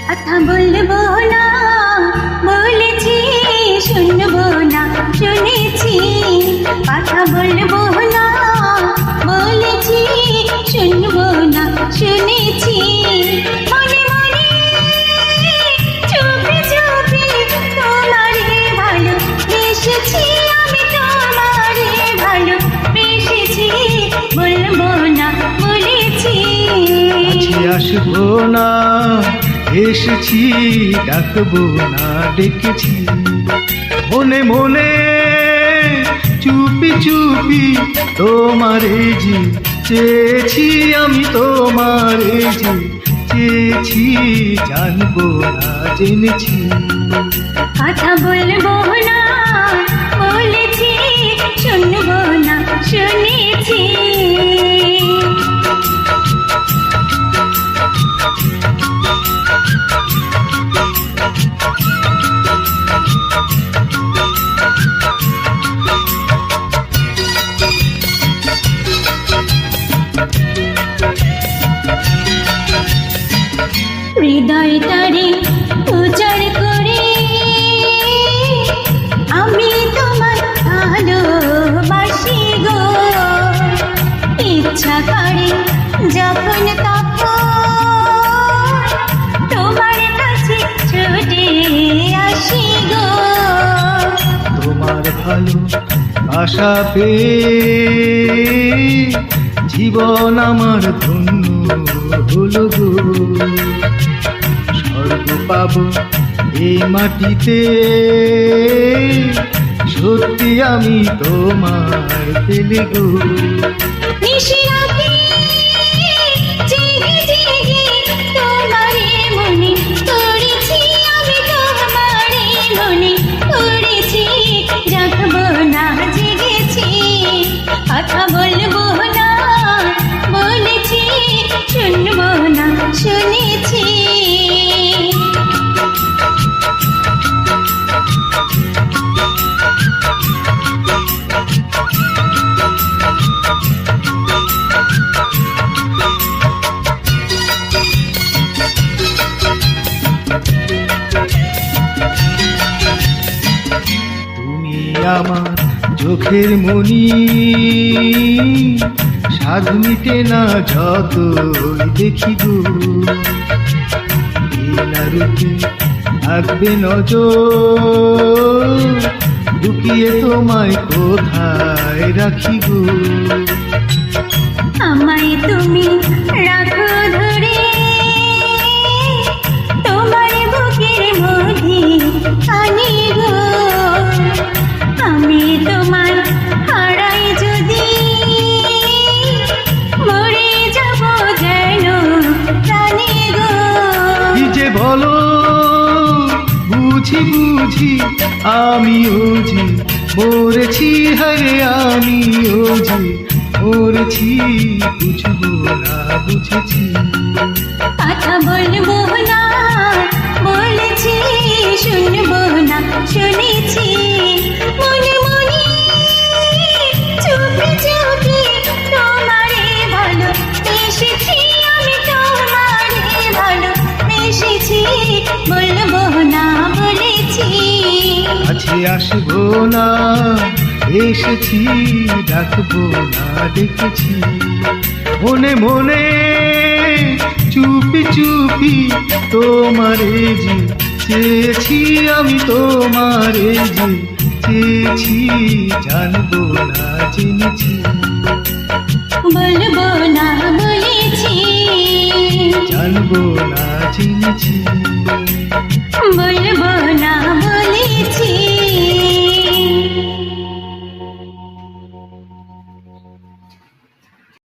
কথা বলবো না বলেছি, শুনবো না শুনেছি। কথা বলবো না বলেছি, শুনবো না শুনেছি। মনে মনে চুপি চুপি তোমারে ভালোবেসেছি, আমি তোমারে ভালোবেসেছি। বলবো না বলেছি। কাছে আসবো না এসেছি, ডাকবো না ডেকেছি। মনে মনে চুপি চুপি তোমারে যে চেয়েছি, আমি তোমারে যে চেয়েছি। জানবো না জেনেছি। কথা বলবো না বলেছি, শুনবো না শুনেছি। হৃদয়টারে উজাড় করে আমি তোমার ভালোবাসি গো। ইচ্ছা করে যখন তখন তোমার কাছে ছুটে আসি গো। তোমার ভালো আশা পেয়ে জীবন আমার ধন্য হলো গো। স্বর্গ পাবো এই মাটিতে, সত্যি আমি তোমায় পেলে গো। নিশিরাতে জেগে জেগে তোমারে মনে করেছি, আমি তোমারে মনে করেছি। জাগবো না জেগেছি। কথা বলবো না বলেছি, শুনবো না শুনেছি। তুমি আমার চোখের মনি, স্বাদ মিটে না যতই দেখি গো। না রূপে থাকবে নজর, লুকিয়ে তোমায় কোথায় রাখি গো। আমায় তুমি রাখো ধরে তোমার বুকের মধ্যে আনি গো। আমি তোমার হারাই যদি মরে যাব যেন প্রাণে গো। কি যে বলো বুঝি বুঝি, আমিও যে মরেছি, হারে আমিও যে মরেছি। বুঝবো না বুঝেছি। কথা বলবো না বলেছি, শুনবো না শুনেছি। মনে মনে চুপি চুপি তোমারে ভালোবেসেছি, আমি তোমারে ভালোবেসেছি। বলবো না বলেছি। কাছে আসবো না এসেছি, ডাকবো না ডেকেছি। মনে মনে চুপি চুপি তোমারে যে চেয়েছি, আমি তোমারে যে চেয়েছি। জানবো না জেনেছি। বলবো না বলেছি, জানবো না জেনেছি। বলবো